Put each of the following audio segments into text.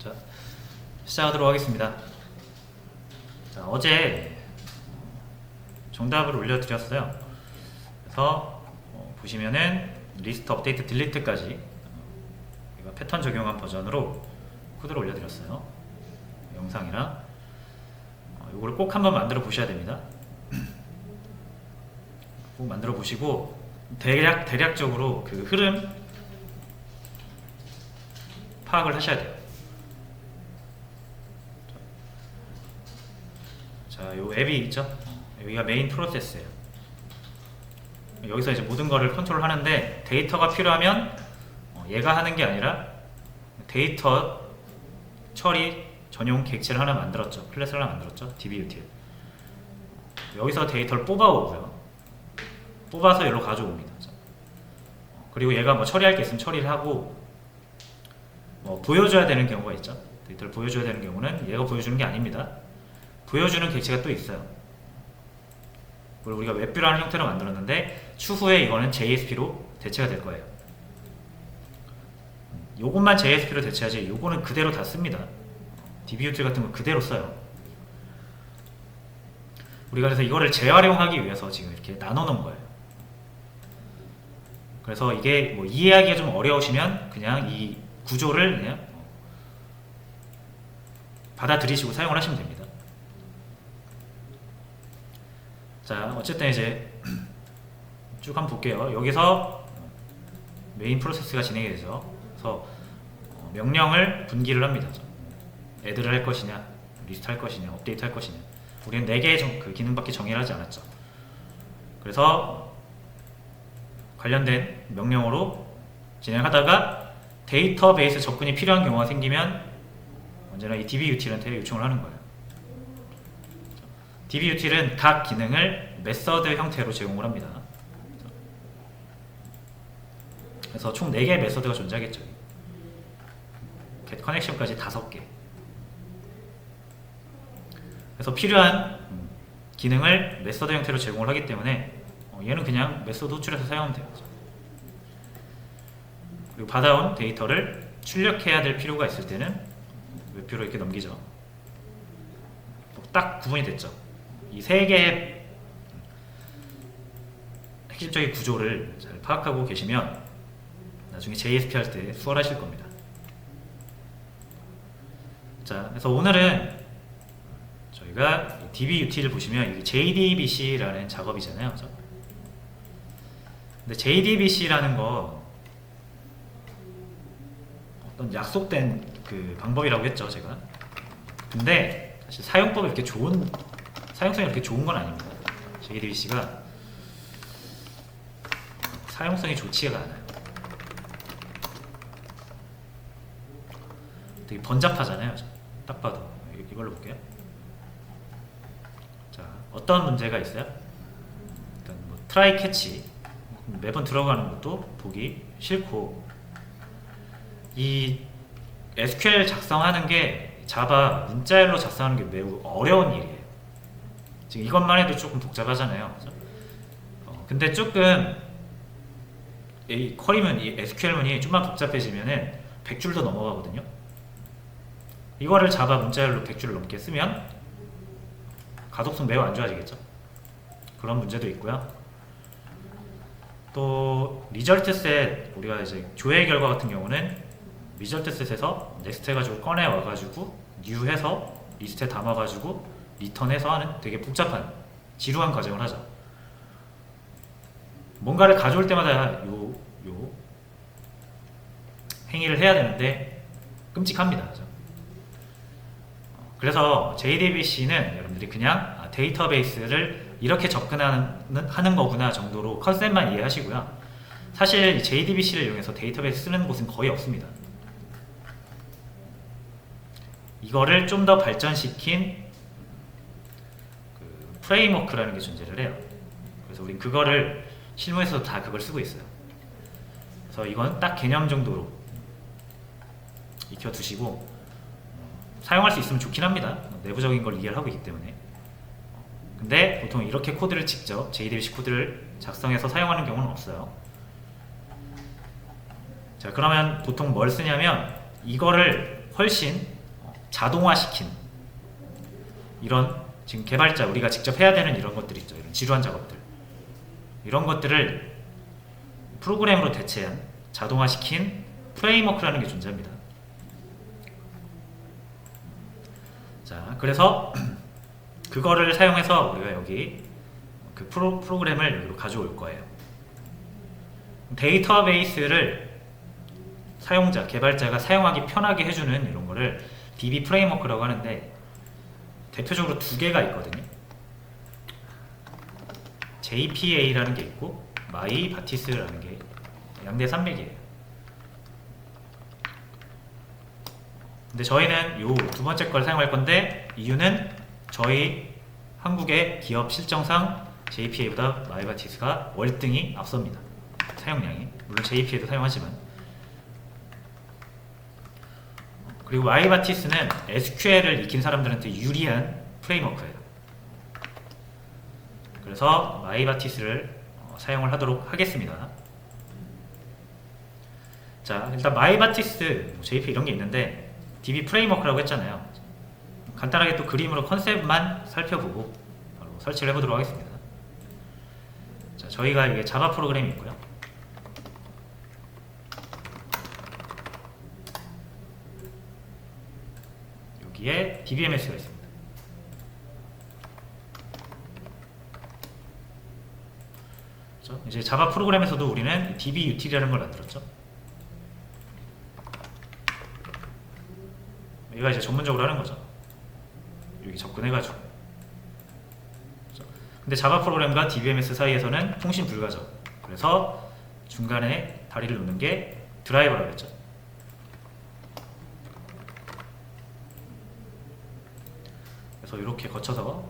자, 시작하도록 하겠습니다. 자, 어제 정답을 올려드렸어요. 그래서 보시면은 리스트 업데이트 딜리트까지 패턴 적용한 버전으로 코드를 올려드렸어요. 영상이랑 이거를 꼭 한번 만들어 보셔야 됩니다. 꼭 만들어 보시고 대략적으로 그 흐름 파악을 하셔야 돼요. 자, 요 앱이 있죠? 여기가 메인 프로세스예요. 여기서 이제 모든 거를 컨트롤 하는데 데이터가 필요하면 얘가 하는 게 아니라 데이터 처리 전용 객체를 하나 만들었죠. 클래스를 하나 만들었죠. dbutil. 여기서 데이터를 뽑아오고요. 뽑아서 여기로 가져옵니다. 그리고 얘가 뭐 처리할 게 있으면 처리를 하고 보여줘야 되는 경우가 있죠. 데이터를 보여줘야 되는 경우는 얘가 보여주는 게 아닙니다. 보여주는 객체가 또 있어요. 그리고 우리가 웹뷰라는 형태로 만들었는데 추후에 이거는 JSP로 대체가 될 거예요. 요것만 JSP로 대체하지 요거는 그대로 다 씁니다. dbutil 같은 거 그대로 써요. 우리가 그래서 이거를 재활용하기 위해서 지금 이렇게 나눠 놓은 거예요. 그래서 이게 뭐 이해하기가 좀 어려우시면 그냥 이 구조를 그냥 받아들이시고 사용을 하시면 됩니다. 자, 어쨌든 이제 쭉 한번 볼게요. 여기서 메인 프로세스가 진행이 되죠. 그래서 명령을 분기를 합니다. add를 할 것이냐, 리스트 할 것이냐, 업데이트 할 것이냐. 우리는 4개의 그 기능밖에 정의를 하지 않았죠. 그래서 관련된 명령어로 진행하다가 데이터베이스 접근이 필요한 경우가 생기면 언제나 이 dbutil한테 요청을 하는 거예요. dbutil은 각 기능을 메서드 형태로 제공을 합니다. 그래서 총 4개의 메서드가 존재하겠죠. get connection까지 5개. 그래서 필요한 기능을 메서드 형태로 제공을 하기 때문에 얘는 그냥 메서드 호출해서 사용하면 돼요. 그리고 받아온 데이터를 출력해야 될 필요가 있을 때는 웹뷰로 이렇게 넘기죠. 딱 구분이 됐죠. 이 3개의 핵심적인 구조를 잘 파악하고 계시면 나중에 JSP 할 때 수월하실 겁니다. 자, 그래서 오늘은 저희가 dbutil을 보시면 이게 JDBC라는 작업이잖아요. 그렇죠? 근데 JDBC라는 거 어떤 약속된 그 방법이라고 했죠, 제가. 근데 사실 사용법이 이렇게 사용성이 이렇게 좋은 건 아닙니다. JDBC가 사용성이 좋지가 않아요. 되게 번잡하잖아요. 딱 봐도. 이걸로 볼게요. 자, 어떤 문제가 있어요? 일단 뭐 트라이 캐치 매번 들어가는 것도 보기 싫고, 이 SQL 작성하는 게 자바 문자열로 작성하는 게 매우 어려운 일이에요. 지금 이것만 해도 조금 복잡하잖아요. 근데 조금 이 쿼리문, 이 SQL문이 좀만 복잡해지면은 100줄도 넘어가거든요. 이거를 자바 문자열로 100줄을 넘게 쓰면 가독성 매우 안 좋아지겠죠. 그런 문제도 있고요. 또 리절트 셋, 우리가 이제 조회 결과 같은 경우는 리절트 셋에서 넥스트 해가지고 꺼내 와가지고 뉴 해서 리스트에 담아가지고 리턴해서 하는 되게 복잡한 지루한 과정을 하죠. 뭔가를 가져올 때마다 요 행위를 해야 되는데 끔찍합니다. 그죠? 그래서 JDBC는 여러분들이 그냥 데이터베이스를 이렇게 접근하는 거구나 정도로 컨셉만 이해하시고요. 사실 JDBC를 이용해서 데이터베이스 쓰는 곳은 거의 없습니다. 이거를 좀 더 발전시킨 그 프레임워크라는 게 존재를 해요. 그래서 우린 그거를 실무에서도 다 그걸 쓰고 있어요. 그래서 이건 딱 개념 정도로 익혀두시고 사용할 수 있으면 좋긴 합니다. 내부적인 걸 이해를 하고 있기 때문에. 근데 보통 이렇게 코드를 직접 JDBC 코드를 작성해서 사용하는 경우는 없어요. 자, 그러면 보통 뭘 쓰냐면 이거를 훨씬 자동화시킨 이런 지금 개발자 우리가 직접 해야 되는 이런 것들 있죠. 이런 지루한 작업들 이런 것들을 프로그램으로 대체한 자동화시킨 프레임워크라는 게 존재합니다. 자, 그래서 그거를 사용해서 우리가 여기 그 프로그램을 여기로 가져올 거예요. 데이터베이스를 사용자, 개발자가 사용하기 편하게 해주는 이런 거를 DB 프레임워크라고 하는데 대표적으로 두 개가 있거든요. JPA라는 게 있고 마이바티스라는 게 양대 산맥이에요. 근데 저희는 요 두 번째 걸 사용할 건데 이유는 저희 한국의 기업 실정상 JPA보다 마이바티스가 월등히 앞섭니다. 사용량이. 물론 JPA도 사용하지만. 그리고 마이바티스는 SQL을 익힌 사람들한테 유리한 프레임워크예요. 그래서 마이바티스를 사용을 하도록 하겠습니다. 자, 일단 마이바티스, JPA 이런 게 있는데 DB 프레임워크라고 했잖아요. 간단하게 또 그림으로 컨셉만 살펴보고 바로 설치를 해보도록 하겠습니다. 자, 저희가 이게 자바 프로그램이 있고요. 여기에 DBMS가 있습니다. 그렇죠? 이제 자바 프로그램에서도 우리는 DB util이라는 걸 만들었죠. 얘가 이제 전문적으로 하는 거죠. 여기 접근해가지고. 그렇죠? 근데 자바 프로그램과 DBMS 사이에서는 통신 불가죠. 그래서 중간에 다리를 놓는 게 드라이버라고 했죠. 그래서 이렇게 거쳐서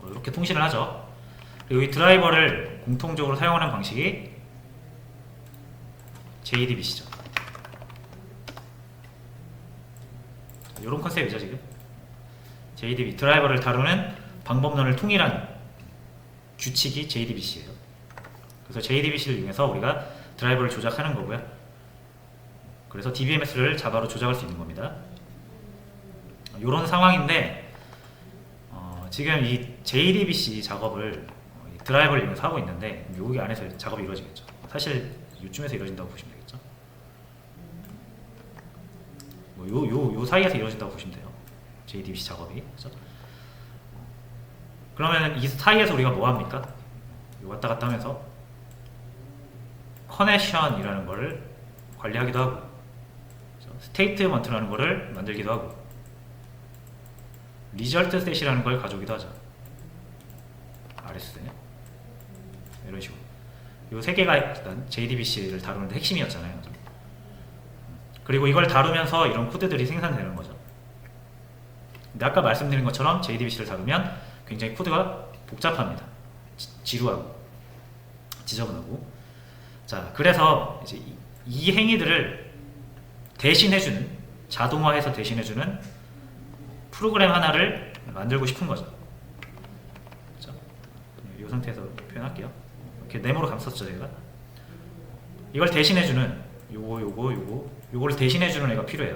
이렇게 통신을 하죠. 그리고 이 드라이버를 공통적으로 사용하는 방식이 JDBC죠. 이런 컨셉이죠. 지금 JDB 드라이버를 다루는 방법론을 통일한 규칙이 JDBC예요. 그래서 JDBC를 이용해서 우리가 드라이버를 조작하는 거고요. 그래서 DBMS를 자바로 조작할 수 있는 겁니다. 이런 상황인데 지금 이 JDBC 작업을 드라이버를 이용해서 하고 있는데 여기 안에서 작업이 이루어지겠죠. 사실 이쯤에서 이루어진다고 보시면 되겠죠. 요 사이에서 이루어진다고 보시면 돼요. JDBC 작업이. 그렇죠? 그러면 이 사이에서 우리가 뭐 합니까? 요 왔다 갔다 하면서 커넥션이라는 거를 관리하기도 하고, 그렇죠? 스테이트먼트라는 거를 만들기도 하고, 리절트 셋이라는 걸 가져오기도 하죠. RS 이런 식으로. 요 세 개가 일단 JDBC를 다루는데 핵심이었잖아요. 그리고 이걸 다루면서 이런 코드들이 생산되는 거죠. 근데 아까 말씀드린 것처럼 JDBC를 다루면 굉장히 코드가 복잡합니다. 지루하고 지저분하고. 자, 그래서 이제 이 행위들을 대신해주는, 자동화해서 대신해주는 프로그램 하나를 만들고 싶은 거죠. 그렇죠? 이 상태에서 표현할게요. 이렇게 네모로 감쌌죠, 제가. 이걸 대신해주는 요거를 대신해주는 애가 필요해요.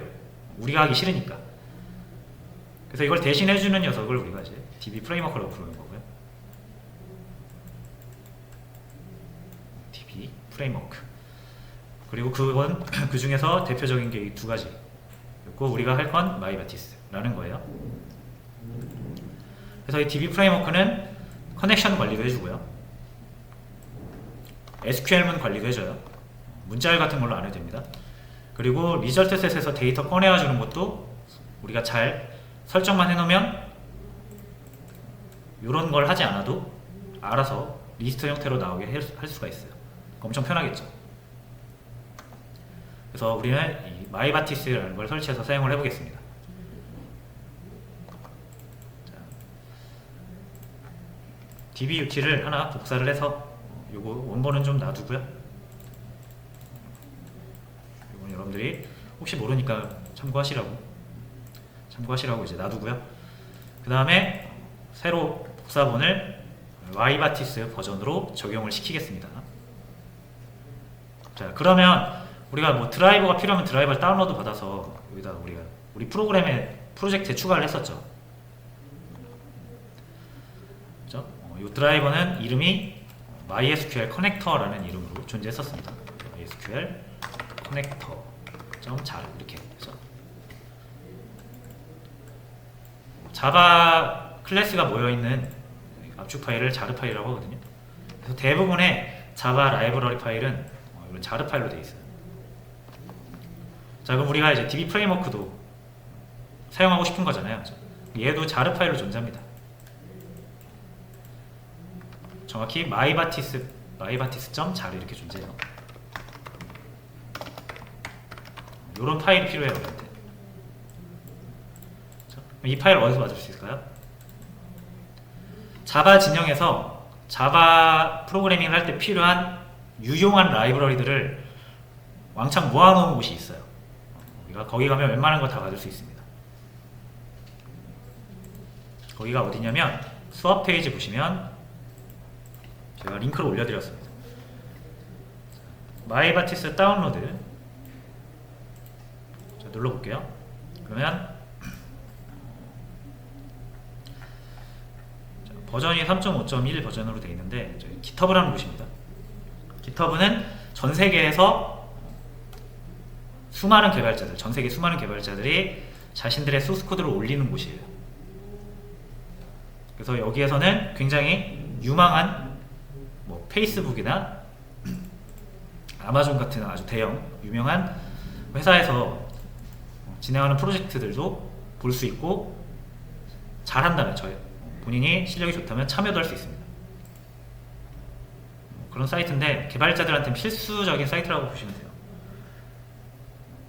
우리가 하기 싫으니까. 그래서 이걸 대신해주는 녀석을 우리가 이제 DB 프레임워크라고 부르는 거고요. DB 프레임워크. 그리고 그건 그 중에서 대표적인 게 이 두 가지. 그리고 우리가 할 건 마이바티스라는 거예요. 그래서 이 DB 프레임워크는 커넥션 관리도 해주고요. SQL문 관리도 해줘요. 문자열 같은 걸로 안 해도 됩니다. 그리고 리절트 셋에서 데이터 꺼내와 주는 것도 우리가 잘 설정만 해놓으면 이런 걸 하지 않아도 알아서 리스트 형태로 나오게 할 수가 있어요. 엄청 편하겠죠. 그래서 우리는 이 마이바티스라는 걸 설치해서 사용을 해보겠습니다. 자, DB util을 하나 복사를 해서 요거 원본은 좀 놔두고요. 요건 여러분들이 혹시 모르니까 참고하시라고 이제 놔두고요. 그 다음에 새로 복사본을 마이바티스 버전으로 적용을 시키겠습니다. 자, 그러면 우리가 뭐 드라이버가 필요하면 드라이버를 다운로드 받아서 여기다 우리 프로그램에 프로젝트에 추가를 했었죠. 그죠? 이 드라이버는 이름이 MySQL 커넥터라는 이름으로 존재했었습니다. MySQL 커넥터 .jar 이렇게 해서 자바 클래스가 모여있는 압축 파일을 자르 파일이라고 하거든요. 그래서 대부분의 자바 라이브러리 파일은 이런 자르 파일로 되어 있어요. 자, 그럼 우리가 이제 DB 프레임워크도 사용하고 싶은 거잖아요. 얘도 자르 파일로 존재합니다. 정확히 mybatis.jar 이렇게 존재해요. 이런 파일이 필요해요, 우리한테. 이 파일 어디서 맞을 수 있을까요? 자바 진영에서 자바 프로그래밍을 할 때 필요한 유용한 라이브러리들을 왕창 모아놓은 곳이 있어요. 우리가 거기 가면 웬만한 거 다 받을 수 있습니다. 거기가 어디냐면 수업 페이지 보시면 제가 링크를 올려드렸습니다. 마이바티스 다운로드 자, 눌러볼게요. 그러면 자, 버전이 3.5.1 버전으로 되어 있는데 GitHub라는 곳입니다. GitHub는 전 세계에서 전 세계 수많은 개발자들이 자신들의 소스 코드를 올리는 곳이에요. 그래서 여기에서는 굉장히 유망한 뭐 페이스북이나 아마존 같은 아주 대형 유명한 회사에서 진행하는 프로젝트들도 볼 수 있고, 잘한다면 본인이 실력이 좋다면 참여도 할 수 있습니다. 그런 사이트인데 개발자들한테는 필수적인 사이트라고 보시면 돼요.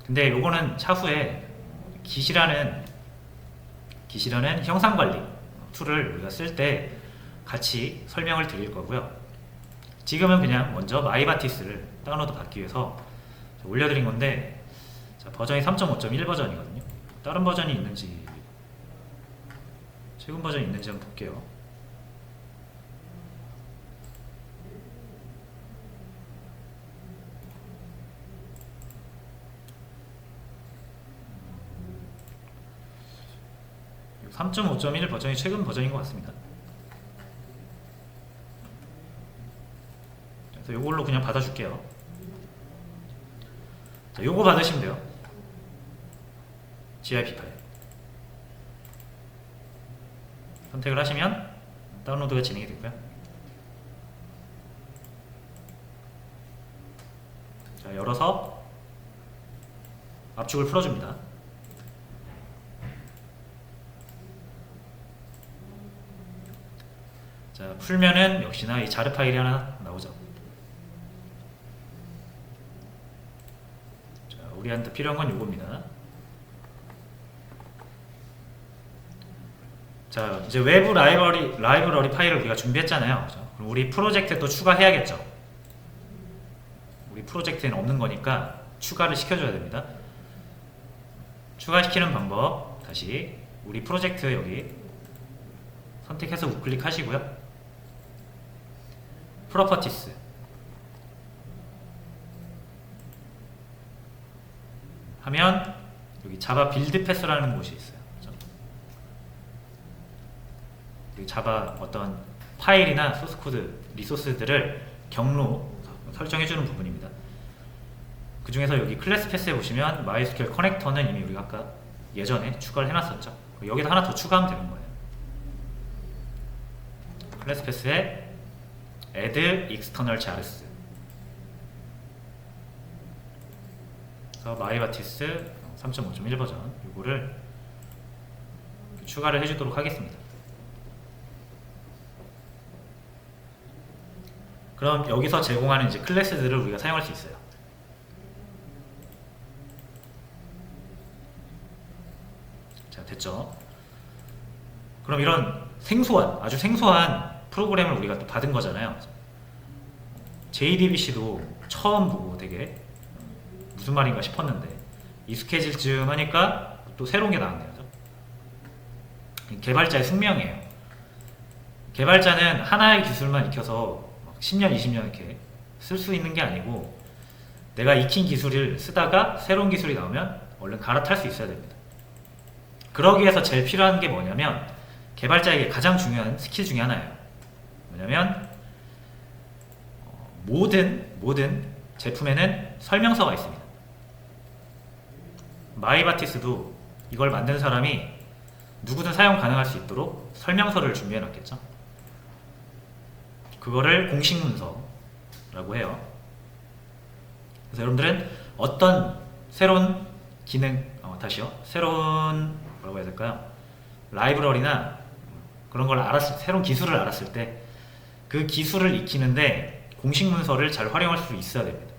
근데 요거는 차후에 Git이라는 형상관리 툴을 우리가 쓸 때 같이 설명을 드릴 거고요. 지금은 그냥 먼저 마이바티스를 다운로드 받기 위해서 올려드린 건데, 자, 버전이 3.5.1 버전이거든요. 다른 버전이 있는지, 최근 버전이 있는지 한번 볼게요. 음, 3.5.1 버전이 최근 버전인 것 같습니다. 그래서 이걸로 그냥 받아줄게요. 자, 요거 받으시면 돼요. zip 파일 선택을 하시면 다운로드가 진행이 되고요. 자, 열어서 압축을 풀어줍니다. 자, 풀면은 역시나 이 자르 파일이 하나 나오죠. 자, 우리한테 필요한 건 요겁니다. 자, 이제 외부 라이브러리 파일을 우리가 준비했잖아요. 그죠? 그럼 우리 프로젝트에 또 추가해야겠죠. 우리 프로젝트에는 없는 거니까 추가를 시켜줘야 됩니다. 추가시키는 방법, 다시 우리 프로젝트 여기 선택해서 우클릭 하시고요. 프로퍼티스 하면 여기 자바 빌드 패스라는 곳이 있어요. 자바 어떤 파일이나 소스코드 리소스들을 경로 설정해주는 부분입니다. 그 중에서 여기 클래스 패스에 보시면 MySQL 커넥터는 이미 우리가 아까 예전에 추가를 해놨었죠. 여기다 하나 더 추가하면 되는 거예요. 클래스 패스에 add external jars 그래서 마이바티스 3.5.1 버전 이거를 추가를 해주도록 하겠습니다. 그럼 여기서 제공하는 이제 클래스들을 우리가 사용할 수 있어요. 자, 됐죠? 그럼 이런 아주 생소한 프로그램을 우리가 또 받은 거잖아요. JDBC도 처음 보고 되게 무슨 말인가 싶었는데 익숙해질 즈음 하니까 또 새로운 게 나왔네요. 개발자의 숙명이에요. 개발자는 하나의 기술만 익혀서 10년, 20년 이렇게 쓸 수 있는 게 아니고 내가 익힌 기술을 쓰다가 새로운 기술이 나오면 얼른 갈아탈 수 있어야 됩니다. 그러기 위해서 제일 필요한 게 뭐냐면 개발자에게 가장 중요한 스킬 중에 하나예요. 뭐냐면 모든 제품에는 설명서가 있습니다. 마이바티스도 이걸 만든 사람이 누구든 사용 가능할 수 있도록 설명서를 준비해 놨겠죠. 그거를 공식 문서라고 해요. 그래서 여러분들은 어떤 새로운 기능, 새로운 뭐라고 해야 될까요? 라이브러리나 그런 걸 새로운 기술을 알았을 때 그 기술을 익히는데 공식 문서를 잘 활용할 수 있어야 됩니다.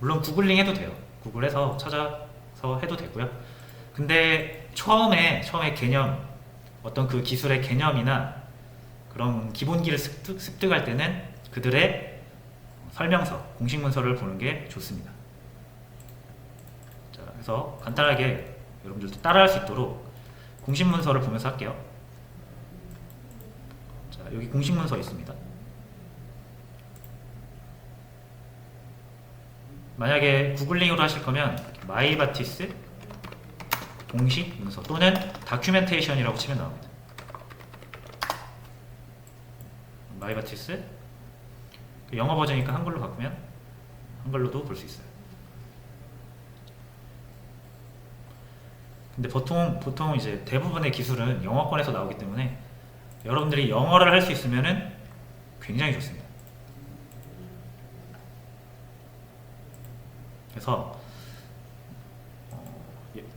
물론 구글링 해도 돼요. 구글에서 찾아서 해도 되고요. 근데 처음에 개념, 어떤 그 기술의 개념이나 그런 기본기를 습득할 때는 그들의 설명서, 공식 문서를 보는 게 좋습니다. 자, 그래서 간단하게 여러분들도 따라할 수 있도록 공식 문서를 보면서 할게요. 자, 여기 공식 문서 있습니다. 만약에 구글링으로 하실 거면 마이바티스 공식 문서 또는 다큐멘테이션이라고 치면 나옵니다. 마이바티스 영어 버전이니까 한글로 바꾸면 한글로도 볼 수 있어요. 근데 보통 이제 대부분의 기술은 영어권에서 나오기 때문에 여러분들이 영어를 할 수 있으면은 굉장히 좋습니다. 그래서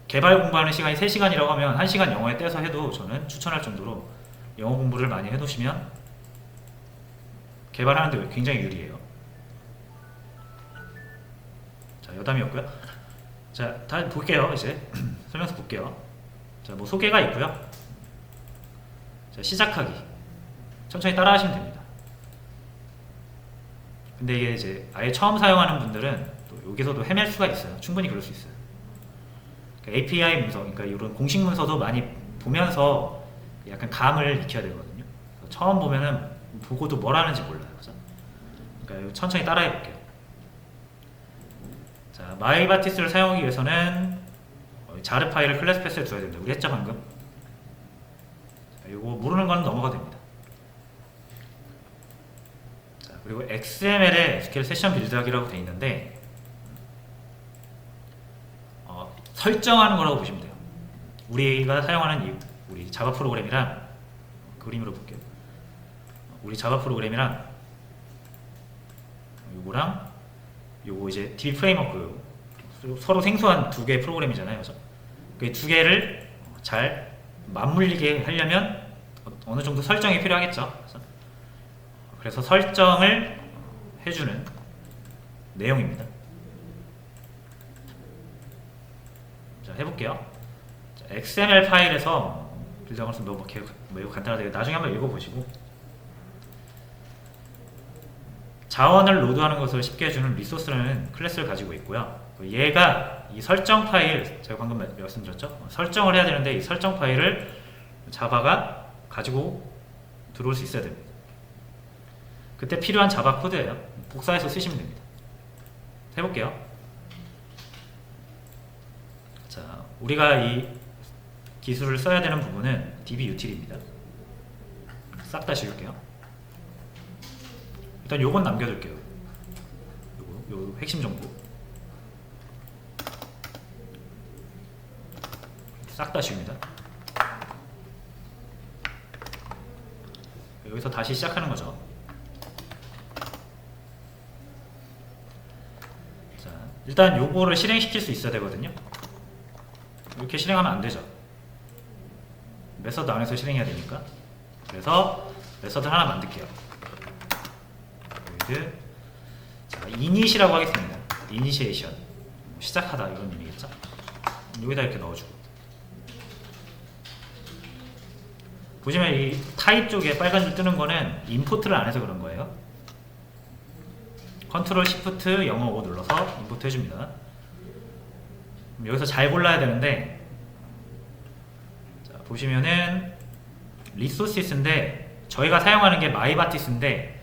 개발 공부하는 시간이 3시간이라고 하면 1시간 영어에 떼서 해도 저는 추천할 정도로 영어 공부를 많이 해놓으시면 개발하는데 굉장히 유리해요. 자, 여담이었고요. 자, 다 볼게요. 이제 설명서 볼게요. 자, 뭐 소개가 있고요. 자, 시작하기. 천천히 따라 하시면 됩니다. 근데 이게 이제 아예 처음 사용하는 분들은 또 여기서도 헤맬 수가 있어요. 충분히 그럴 수 있어요. 그러니까 API 문서, 그러니까 이런 공식 문서도 많이 보면서 약간 감을 익혀야 되거든요. 처음 보면은 보고도 뭘 하는지 몰라요. 그죠? 그러니까 천천히 따라해 볼게요. 자, 마이바티스를 사용하기 위해서는 자르 파일을 클래스 패스에 둬야 됩니다. 우리 했죠 방금? 자, 이거 모르는 건 넘어가 됩니다. 자, 그리고 XML에 SQL 세션 빌드하기라고 되어 있는데 설정하는 거라고 보시면 돼요. 우리가 사용하는 우리 자바 프로그램이랑 그림으로 볼게요. 우리 자바 프로그램이랑 요거랑 요거 이제 DB 프레임워크 서로 생소한 두 개의 프로그램이잖아요. 그죠? 그 두 개를 잘 맞물리게 하려면 어느 정도 설정이 필요하겠죠. 그래서 설정을 해주는 내용입니다. 자, 해볼게요. 자, XML 파일에서 빌드하는 것은 매우 간단하게 나중에 한번 읽어보시고 자원을 로드하는 것을 쉽게 해주는 리소스라는 클래스를 가지고 있고요. 얘가 이 설정 파일, 제가 방금 말씀드렸죠? 설정을 해야 되는데 이 설정 파일을 자바가 가지고 들어올 수 있어야 됩니다. 그때 필요한 자바 코드예요. 복사해서 쓰시면 됩니다. 해볼게요. 자, 우리가 이 기술을 써야 되는 부분은 DB util입니다. 싹 다 지울게요. 일단 요건 남겨둘게요. 요 핵심 정보 싹 다 지웁니다. 여기서 다시 시작하는 거죠. 자, 일단 요거를 실행시킬 수 있어야 되거든요. 이렇게 실행하면 안 되죠. 메서드 안에서 실행해야 되니까. 그래서 메서드 하나 만들게요. 자, 이닛이라고 하겠습니다. 이니시에이션, 시작하다 이런 의미겠죠. 여기다 이렇게 넣어주고 보시면 이 타입 쪽에 빨간 줄 뜨는 거는 임포트를 안 해서 그런 거예요. 컨트롤 시프트 영어 5 눌러서 임포트 해줍니다. 여기서 잘 골라야 되는데, 자, 보시면은 리소시스인데 저희가 사용하는 게 마이바티스인데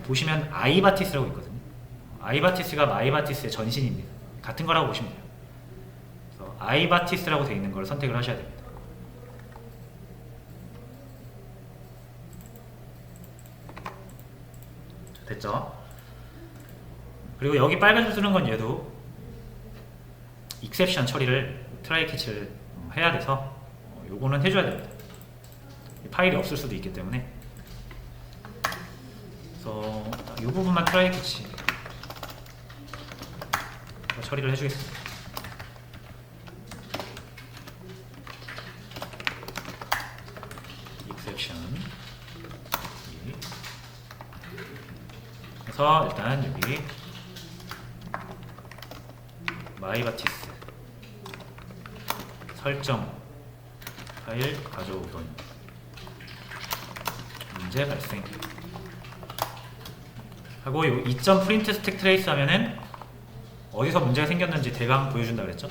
보시면 아이바티스라고 있거든요. 아이바티스가 마이바티스의 전신입니다. 같은 거라고 보시면 돼요. 그래서 아이바티스라고 되어 있는 걸 선택을 하셔야 됩니다. 됐죠? 그리고 여기 빨간 줄 쓰는 건 얘도 익셉션 처리를 트라이 캐치를 해야 돼서 요거는 해줘야 됩니다. 파일이 없을 수도 있기 때문에. 그래서 이 부분만 트라이 캐치 처리를 해주겠습니다. 익셉션. 그래서 일단 여기 마이바티스 설정 파일 가져오던 문제 발생 하고 요 2.print 스택 트레이스 하면은 어디서 문제가 생겼는지 대강 보여준다 그랬죠?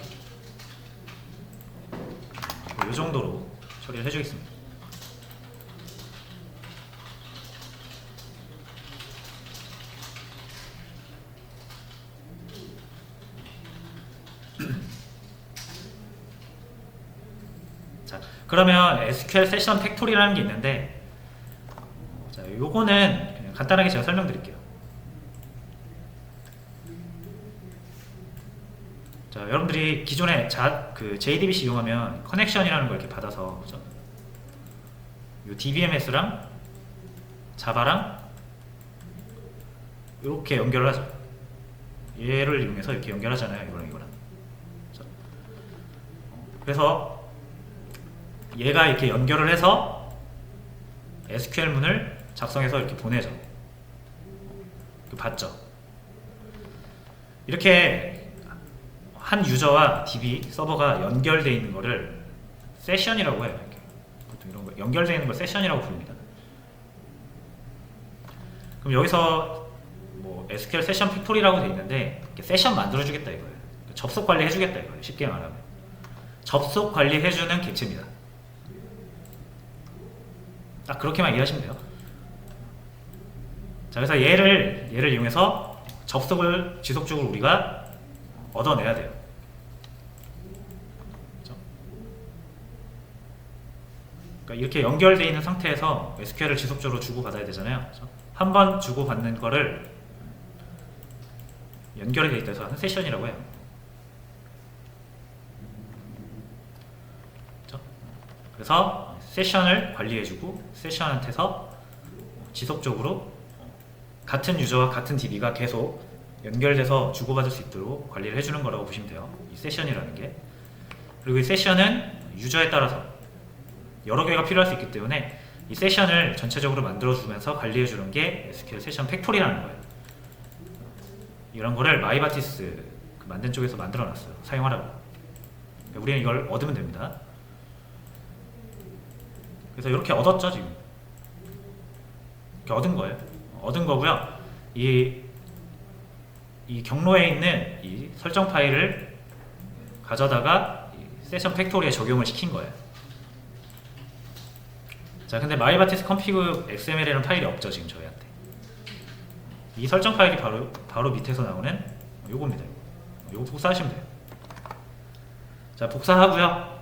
이 정도로 처리를 해주겠습니다. 자, 그러면 SQL 세션 팩토리라는 게 있는데, 자, 요거는 그냥 간단하게 제가 설명드릴게요. 자, 여러분들이 기존에 그 JDBC 이용하면 커넥션이라는 걸 이렇게 받아서, 그죠? 요 DBMS랑 자바랑 이렇게 연결을 하죠. 얘를 이용해서 이렇게 연결하잖아요. 이거랑. 그래서 얘가 이렇게 연결을 해서 SQL문을 작성해서 이렇게 보내죠. 봤죠? 이렇게 한 유저와 DB 서버가 연결되어 있는 거를 세션이라고 해요. 이렇게. 보통 이런 거 연결되어 있는 걸 세션이라고 부릅니다. 그럼 여기서 뭐 SQL 세션 팩토리라고 되어 있는데 세션 만들어주겠다 이거예요. 접속 관리 해주겠다 이거예요. 쉽게 말하면 접속 관리 해주는 객체입니다. 딱 그렇게만 이해하시면 돼요. 자, 그래서 얘를 이용해서 접속을 지속적으로 우리가 얻어내야 돼요. 그렇죠? 그러니까 이렇게 연결되어 있는 상태에서 SQL을 지속적으로 주고받아야 되잖아요. 그렇죠? 한 번 주고받는 거를 연결이 되어 있다 해서 하는 세션이라고 해요. 그렇죠? 그래서 세션을 관리해주고 세션한테서 지속적으로 같은 유저와 같은 DB가 계속 연결돼서 주고받을 수 있도록 관리를 해주는 거라고 보시면 돼요. 이 세션이라는 게. 그리고 이 세션은 유저에 따라서 여러 개가 필요할 수 있기 때문에 이 세션을 전체적으로 만들어주면서 관리해주는 게 SQL 세션 팩토리라는 거예요. 이런 거를 마이바티스 만든 쪽에서 만들어놨어요. 사용하라고. 그러니까 우리는 이걸 얻으면 됩니다. 그래서 이렇게 얻었죠, 지금. 이렇게 얻은 거예요. 얻은 거고요. 이 경로에 있는 이 설정 파일을 가져다가 세션 팩토리에 적용을 시킨 거예요. 자, 근데 마이바티스 config xml이라는 파일이 없죠, 지금 저희한테. 이 설정 파일이 바로 밑에서 나오는 요겁니다. 요거 복사하시면 돼요. 자, 복사하고요.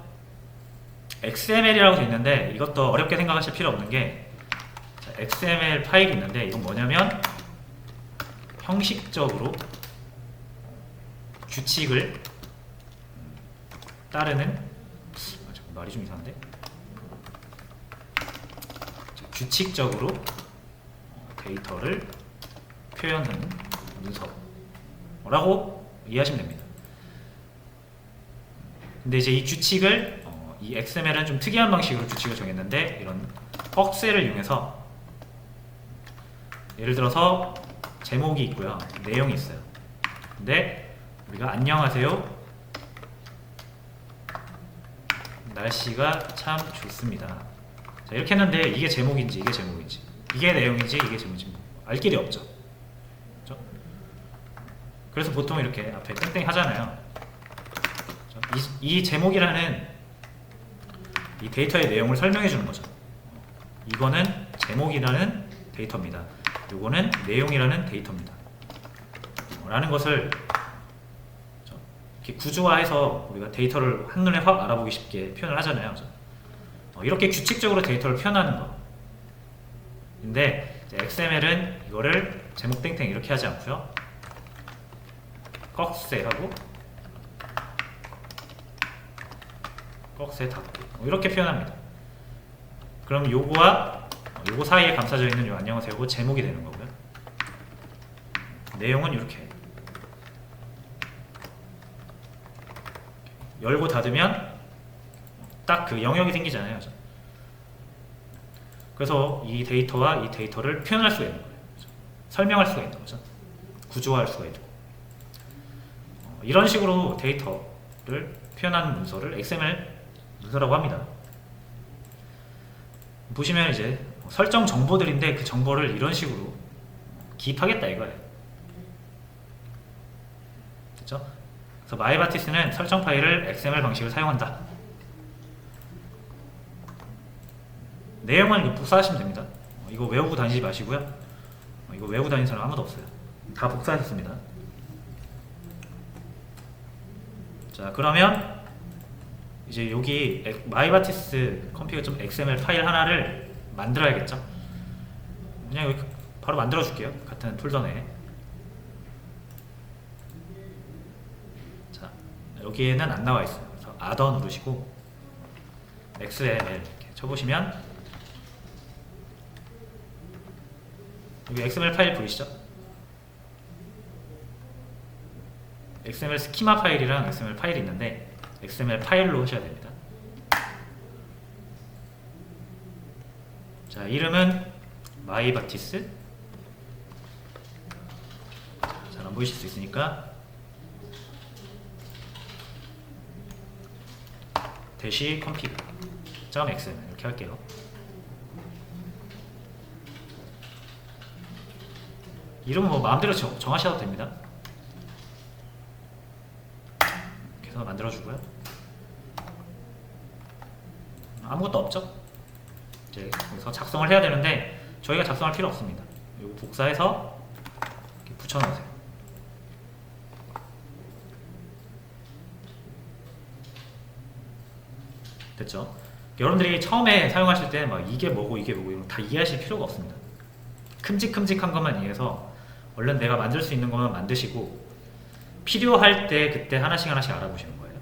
XML이라고 되어 있는데 이것도 어렵게 생각하실 필요 없는 게, 자, XML 파일이 있는데 이건 뭐냐면 형식적으로 규칙을 따르는, 말이 좀 이상한데? 규칙적으로 데이터를 표현하는 문서라고 이해하시면 됩니다. 근데 이제 이 규칙을 이 XML은 좀 특이한 방식으로 규칙을 정했는데, 이런 꺽쇠를 이용해서 예를 들어서 제목이 있고요, 내용이 있어요. 근데 우리가 안녕하세요, 날씨가 참 좋습니다. 자, 이렇게 했는데 이게 제목인지 이게 제목인지 이게 내용인지 이게 제목인지 알 길이 없죠. 그렇죠? 그래서 보통 이렇게 앞에 땡땡 하잖아요. 그렇죠? 이 제목이라는 이 데이터의 내용을 설명해 주는 거죠. 이거는 제목이라는 데이터입니다. 이거는 내용이라는 데이터입니다. 라는 것을 이렇게 구조화해서 우리가 데이터를 한눈에 확 알아보기 쉽게 표현을 하잖아요. 이렇게 규칙적으로 데이터를 표현하는 거. 근데 XML은 이거를 제목 땡땡 이렇게 하지 않고요. 꺽쇠 하고 꺽쇠 닫고 이렇게 표현합니다. 그럼 요거와 요거 사이에 감싸져 있는 요 안녕하세요고 제목이 되는 거고요. 내용은 이렇게 열고 닫으면 딱 그 영역이 생기잖아요. 그래서 이 데이터와 이 데이터를 표현할 수가 있는 거예요. 설명할 수가 있는 거죠. 구조화할 수가 있고 이런 식으로 데이터를 표현하는 문서를 XML 문서라고 합니다. 보시면 이제 설정 정보들인데 그 정보를 이런 식으로 기입하겠다 이거예요. 됐죠? 그래서 마이바티스는 설정 파일을 XML 방식을 사용한다. 내용은 이거 복사하시면 됩니다. 이거 외우고 다니지 마시고요. 이거 외우고 다니는 사람 아무도 없어요. 다 복사하셨습니다. 자, 그러면 이제 여기 마이바티스 config.xml 파일 하나를 만들어야겠죠. 그냥 여기 바로 만들어 줄게요. 같은 폴더 내에. 자, 여기에는 안 나와 있어요. 그래서 add 누르시고 xml 이렇게 쳐보시면 여기 XML 파일 보이시죠? XML 스키마 파일이랑 XML 파일이 있는데 XML 파일로 하셔야 됩니다. 자, 이름은 마이바티스. 잘 안 보이실 수 있으니까 대시 config.xml 이렇게 할게요. 이름은 뭐 마음대로 정하셔도 됩니다. 이렇게 해서 만들어주고요. 아무것도 없죠? 이제 여기서 작성을 해야 되는데 저희가 작성할 필요 없습니다. 이거 복사해서 이렇게 붙여넣으세요. 됐죠? 여러분들이 처음에 사용하실 때 막 이게 뭐고 이게 뭐고 이런 거 다 이해하실 필요가 없습니다. 큼직큼직한 것만 이해해서 얼른 내가 만들 수 있는 것만 만드시고 필요할 때 그때 하나씩 하나씩 알아보시는 거예요.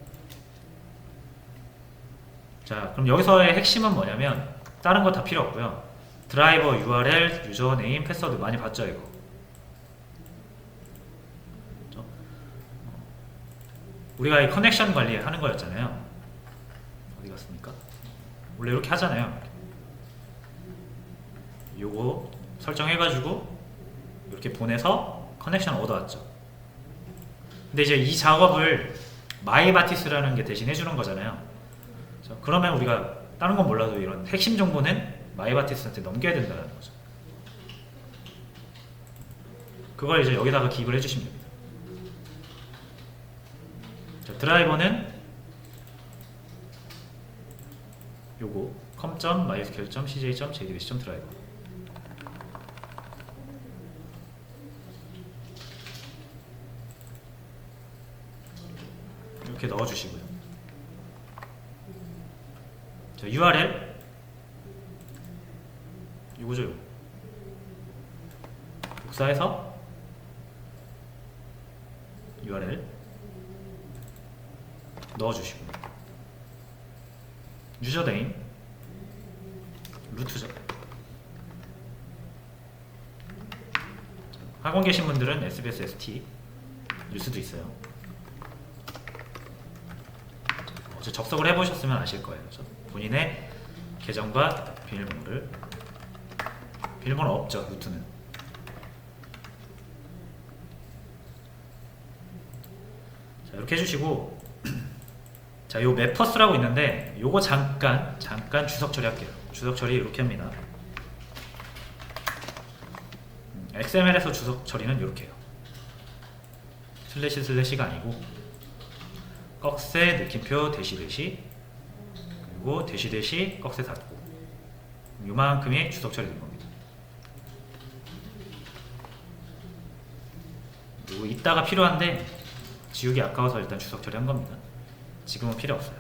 자, 그럼 여기서의 핵심은 뭐냐면 다른 거 다 필요 없고요. 드라이버, URL, 유저네임, 패스워드 많이 봤죠 이거. 우리가 이 커넥션 관리하는 거였잖아요. 어디 갔습니까? 원래 이렇게 하잖아요. 요거 설정해가지고 이렇게 보내서 커넥션 얻어왔죠. 근데 이제 이 작업을 마이바티스라는 게 대신 해주는 거잖아요. 그러면 우리가 다른 건 몰라도 이런 핵심 정보는 마이바티스한테 넘겨야 된다는 거죠. 그걸 이제 여기다가 기입을 해주시면 됩니다. 자, 드라이버는 요거 com.mysql.cj.jdbc.드라이버 이렇게 넣어주시고요. 자, URL 이거죠. 복사해서 URL 넣어주시고 유저네임 루트죠. 학원 계신 분들은 SBS ST 일 수도 있어요. 어제 접속을 해보셨으면 아실 거예요. 그렇죠? 본인의 계정과 비밀번호를, 비밀번호 없죠 루트는. 자, 이렇게 해주시고 자, 요 매퍼스라고 있는데 요거 잠깐 주석 처리할게요. 주석 처리 이렇게 합니다. XML에서 주석 처리는 이렇게 해요. 슬래시가 아니고 꺽쇠 느낌표 대시 그리고 대시 꺽쇠 닫고 요만큼이 주석 처리된 겁니다. 그리고 이따가 필요한데 지우기 아까워서 일단 주석 처리한 겁니다. 지금은 필요 없어요.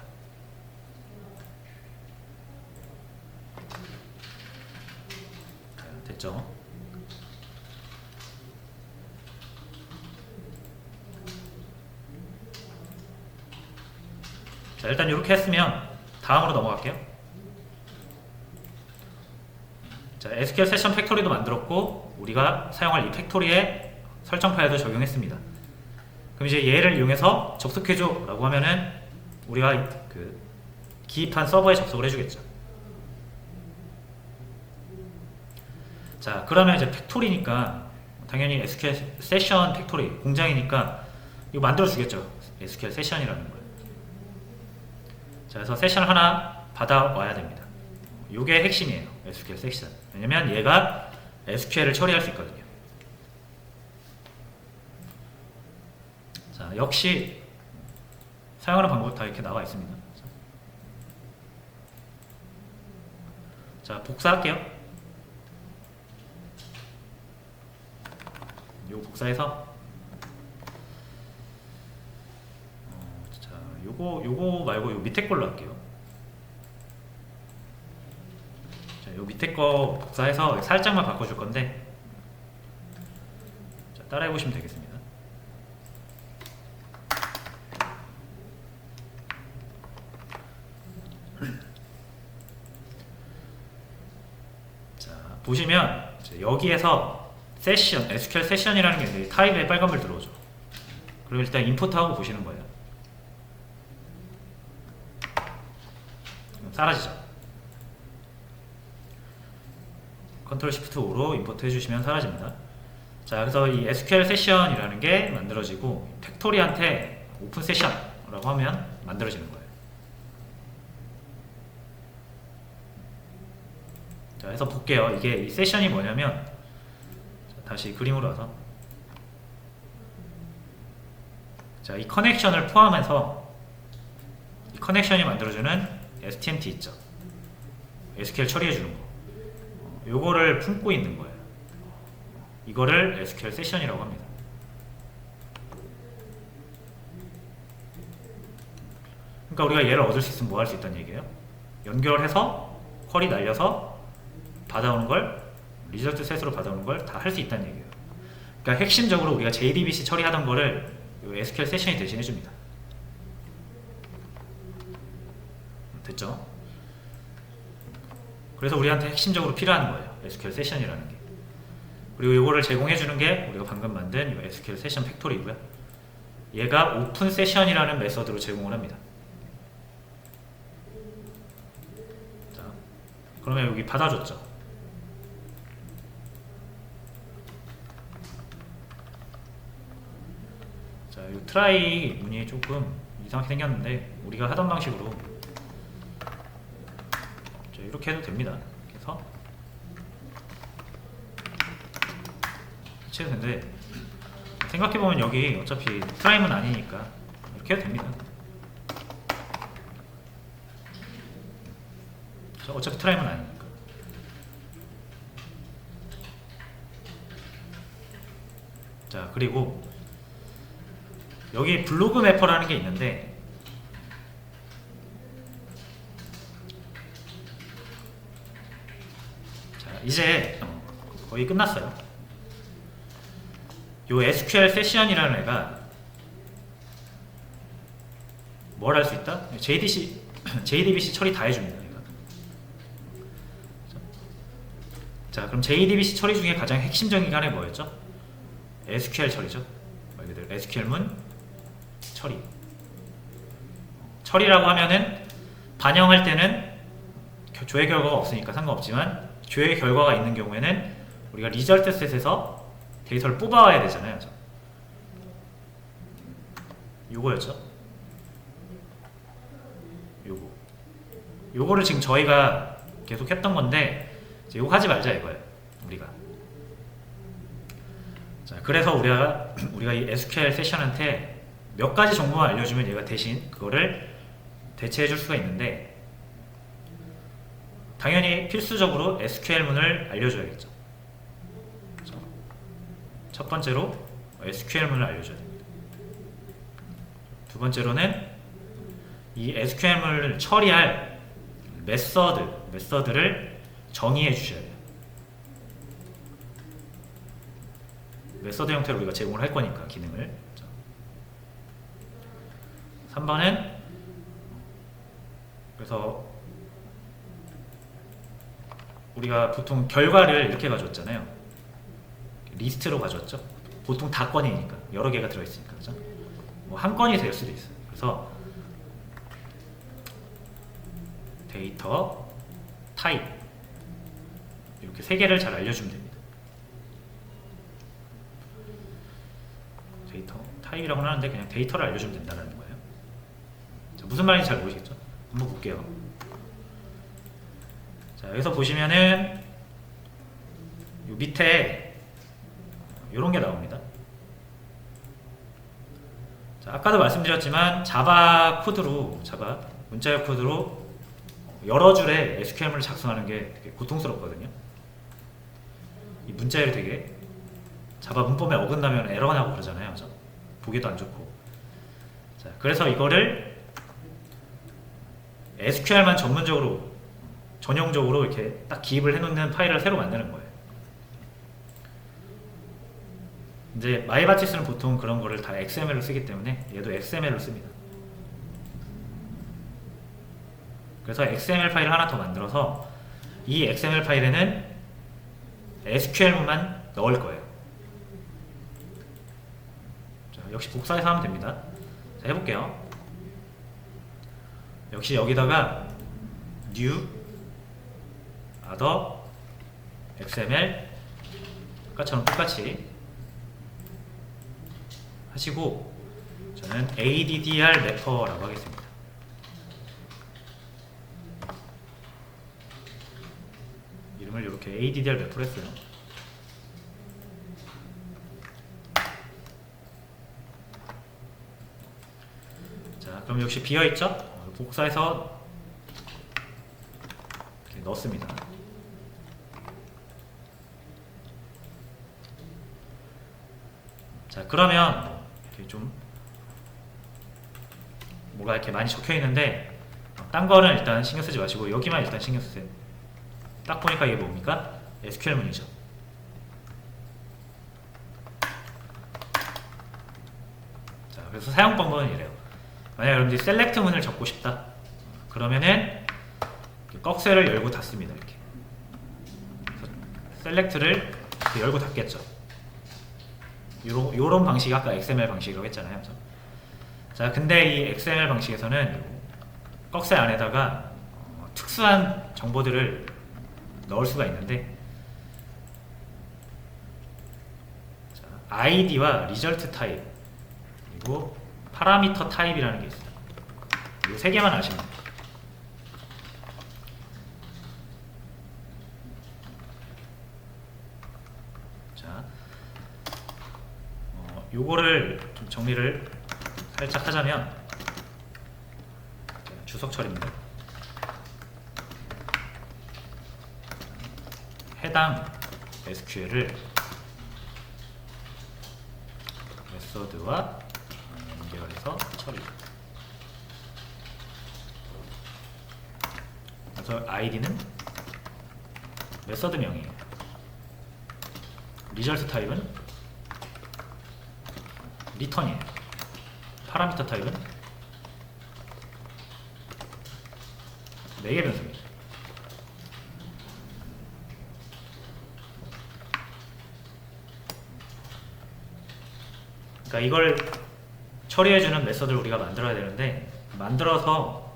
됐죠? 자, 일단 이렇게 했으면 다음으로 넘어갈게요. 자, SQL 세션 팩토리도 만들었고 우리가 사용할 이 팩토리에 설정 파일도 적용했습니다. 그럼 이제 얘를 이용해서 접속해줘 라고 하면은 우리가 그 기입한 서버에 접속을 해주겠죠. 자, 그러면 이제 팩토리니까 당연히 SQL 세션 팩토리 공장이니까 이거 만들어 주겠죠. SQL 세션이라는 걸. 자, 그래서 세션을 하나 받아와야 됩니다. 이게 핵심이에요. SQL 세션. 왜냐면 얘가 SQL을 처리할 수 있거든요. 자, 역시 사용하는 방법 다 이렇게 나와 있습니다. 자, 복사할게요. 요 복사해서 자, 요거 말고 요 밑에 걸로 할게요. 자, 요 밑에 거 복사해서 살짝만 바꿔줄 건데 자, 따라해 보시면 되겠습니다. 자, 보시면 여기에서 세션, SQL 세션이라는 게 있는데 타입에 빨간불 들어오죠. 그리고 일단 임포트하고 보시는 거예요. 사라지죠. 컨트롤 시프트 5로 임포트 해주시면 사라집니다. 자, 그래서 이 SQL 세션이라는 게 만들어지고 팩토리한테 오픈 세션이라고 하면 만들어지는 거예요. 자, 그래서 볼게요. 이게 이 세션이 뭐냐면 다시 그림으로 와서 자, 이 커넥션을 포함해서 이 커넥션이 만들어주는 STMT 있죠. SQL 처리해주는 거. 요거를 품고 있는 거예요. 이거를 SQL 세션이라고 합니다. 그러니까 우리가 얘를 얻을 수 있으면 뭐 할 수 있다는 얘기예요? 연결해서 쿼리 날려서 받아오는 걸 리저트 셋으로 받아오는 걸 다 할 수 있다는 얘기예요. 그러니까 핵심적으로 우리가 JDBC 처리하던 거를 SQL 세션이 대신 해줍니다. 됐죠? 그래서 우리한테 핵심적으로 필요한 거예요. SQL 세션이라는 게. 그리고 이거를 제공해주는 게 우리가 방금 만든 이 SQL 세션 팩토리고요. 얘가 오픈 세션이라는 메서드로 제공을 합니다. 자, 그러면 여기 받아줬죠. 자, 이 트라이 문이 조금 이상하게 생겼는데 우리가 하던 방식으로 자, 이렇게 해도 됩니다. 그래서 해도 되는데 생각해보면 여기 어차피 트라이문 아니니까 이렇게 해도 됩니다. 어차피 트라이문 아니니까. 자, 그리고 여기 블로그 매퍼라는 게 있는데 자, 이제 거의 끝났어요. 요 SQL 세션이라는 애가 뭘 할 수 있다? JDBC 처리 다 해줍니다. 얘가. 자, 그럼 JDBC 처리 중에 가장 핵심적인 게 하나 뭐였죠? SQL 처리죠. 말 그대로 SQL문 처리. 처리라고 하면은 반영할 때는 조회 결과가 없으니까 상관없지만 조회 결과가 있는 경우에는 우리가 리절트 셋에서 데이터를 뽑아와야 되잖아요. 요거였죠. 요거를 지금 저희가 계속 했던 건데 요거 하지 말자 이거예요. 우리가. 자, 그래서 우리가 이 SQL 세션한테 몇 가지 정보만 알려주면 얘가 대신 그거를 대체해 줄 수가 있는데 당연히 필수적으로 SQL문을 알려줘야겠죠. 첫 번째로 SQL문을 알려줘야 됩니다. 두 번째로는 이 SQL문을 처리할 메서드를 정의해 주셔야 돼요. 메서드 형태로 우리가 제공을 할 거니까 기능을. 3번은 그래서 우리가 보통 결과를 이렇게 가져왔잖아요. 리스트로 가져왔죠. 보통 다 건이니까 여러 개가 들어있으니까, 그죠? 뭐 한 건이 될 수도 있어요. 그래서 데이터 타입 이렇게 세 개를 잘 알려주면 됩니다. 데이터 타입이라고는 하는데 그냥 데이터를 알려주면 된다는 거예요. 자, 무슨 말인지 잘 모르시겠죠? 한번 볼게요. 자, 여기서 보시면은 요 밑에 요런 게 나옵니다. 자, 아까도 말씀드렸지만 자바 문자열 코드로 여러 줄의 SQL문을 작성하는 게 되게 고통스럽거든요. 이 문자열이 되게 자바 문법에 어긋나면 에러가 나고 그러잖아요. 그죠? 보기도 안 좋고. 자, 그래서 이거를 SQL만 전용적으로 이렇게 딱 기입을 해놓는 파일을 새로 만드는 거예요. 이제 마이바티스는 보통 그런 거를 다 XML로 쓰기 때문에 얘도 XML로 씁니다. 그래서 XML 파일을 하나 더 만들어서 이 XML 파일에는 SQL문만 넣을 거예요. 자, 역시 복사해서 하면 됩니다. 자, 해볼게요. 역시 여기다가 new other XML 아까처럼 똑같이 하시고 저는 addr 래퍼라고 하겠습니다. 이름을 이렇게 addr 래퍼로 했어요. 자, 그럼 역시 비어있죠? 복사해서 이렇게 넣습니다. 자, 그러면 이렇게 좀 뭐가 이렇게 많이 적혀 있는데 딴 거는 일단 신경 쓰지 마시고 여기만 일단 신경 쓰세요. 딱 보니까 이게 뭡니까? SQL문이죠. 자, 그래서 사용 방법은 이래요. 만약에 여러분들이 셀렉트 문을 적고 싶다 그러면은 꺽쇠를 열고 닫습니다. 이렇게 셀렉트를 이렇게 열고 닫겠죠. 요런 방식이 아까 XML 방식이라고 했잖아요. 자, 근데 이 XML 방식에서는 꺽쇠 안에다가 특수한 정보들을 넣을 수가 있는데 자, id와 result 타입 그리고 파라미터 타입이라는 게 있어요. 이 세 개만 아시면 돼요. 자, 요거를 좀 정리를 살짝 하자면 주석 처리입니다. 해당 SQL을 메서드와 연결해서 처리. 그래서 id는 메서드명이에요. 리절트 타입은 리턴이에요. 파라미터 타입은 4개 변수입니다. 그러니까 이걸 처리해주는 메서드를 우리가 만들어야 되는데 만들어서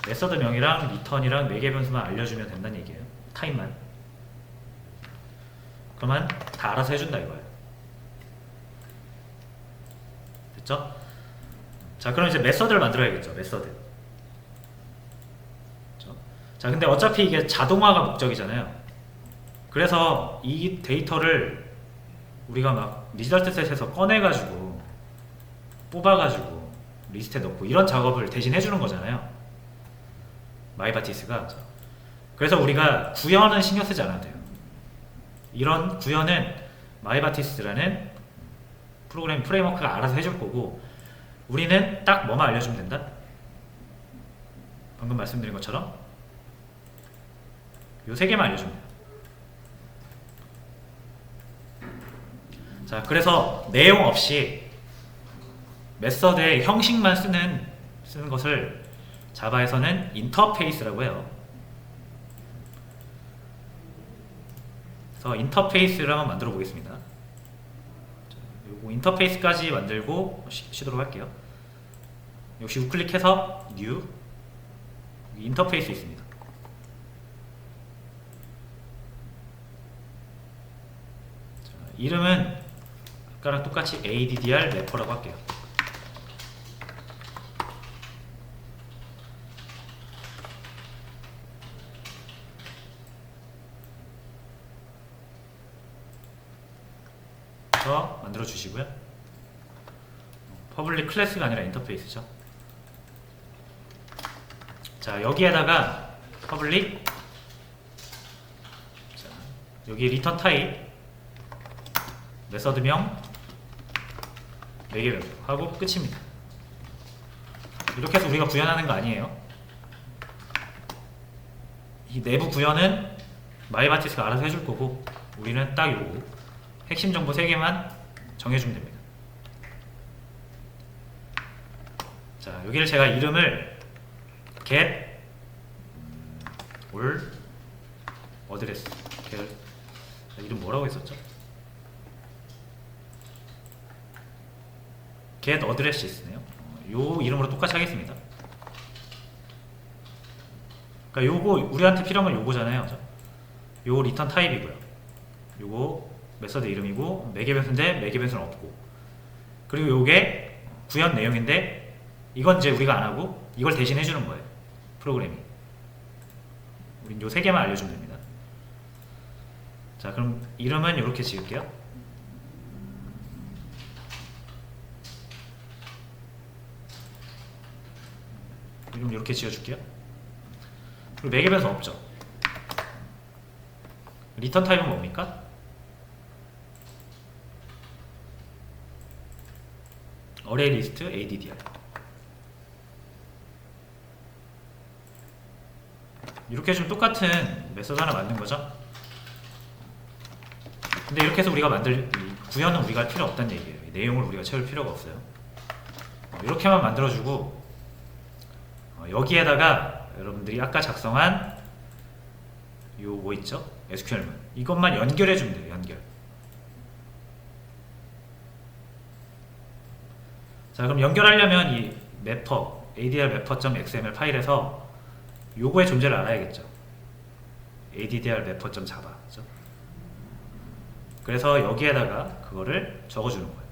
메서드명이랑 리턴이랑 4개 변수만 알려주면 된다는 얘기예요. 타입만. 그러면 다 알아서 해준다 이거예요. 됐죠? 자, 그럼 이제 메서드를 만들어야겠죠. 메서드. 그렇죠? 자, 근데 어차피 이게 자동화가 목적이잖아요. 그래서 이 데이터를 우리가 막 리절트 셋에서 꺼내가지고 뽑아가지고 리스트에 넣고 이런 작업을 대신 해주는 거잖아요. 마이바티스가. 그래서 우리가 구현은 신경 쓰지 않아도 돼요. 이런 구현은 마이바티스라는 프로그램 프레임워크가 알아서 해줄 거고, 우리는 딱 뭐만 알려주면 된다. 방금 말씀드린 것처럼 요 세 개만 알려주면 돼요. 자, 그래서 내용 없이 메서드의 형식만 쓰는 것을 자바에서는 인터페이스라고 해요. 그래서 인터페이스를 한번 만들어 보겠습니다. 요거 인터페이스까지 만들고 시도록 할게요. 역시 우클릭해서 뉴, 인터페이스 있습니다. 자, 이름은 아까랑 똑같이 addr 래퍼라고 할게요. 만들어 주시고요. 퍼블릭 클래스가 아니라 인터페이스죠. 자, 여기에다가 퍼블릭, 자, 여기 리턴 타입 메서드명 4개 하고 끝입니다. 이렇게 해서 우리가 구현하는 거 아니에요. 이 내부 구현은 마이바티스가 알아서 해줄 거고, 우리는 딱 요거 핵심 정보 3개만 정해주면 됩니다. 자, 여기를 제가 이름을 get all address, 이름 뭐라고 했었죠? get address네요. 요 이름으로 똑같이 하겠습니다. 그러니까 요거 우리한테 필요한 건 요거잖아요. 요 리턴 타입이고요. 요거 메서드 이름이고, 매개 변수인데 매개 변수는 없고, 그리고 요게 구현 내용인데 이건 이제 우리가 안 하고 이걸 대신 해주는 거예요. 프로그램이. 우린 요 3개만 알려주면 됩니다. 자, 그럼 이름은 이렇게 지을게요. 이름 이렇게 지어줄게요. 그리고 매개 변수 없죠. 리턴 타입은 뭡니까? 어레이 리스트 addr. 이렇게 해주면 똑같은 메서드 하나 만든 거죠. 근데 이렇게 해서 우리가 만들 구현은 우리가 할 필요 없다는 얘기예요. 내용을 우리가 채울 필요가 없어요. 이렇게만 만들어주고, 여기에다가 여러분들이 아까 작성한 요 뭐 있죠? SQL문 이것만 연결해주면 돼요. 연결. 자, 그럼 연결하려면 이 매퍼 addr mapper.xml 파일에서 요거의 존재를 알아야겠죠. addr mapper.java. 그렇죠? 그래서 여기에다가 그거를 적어주는 거예요.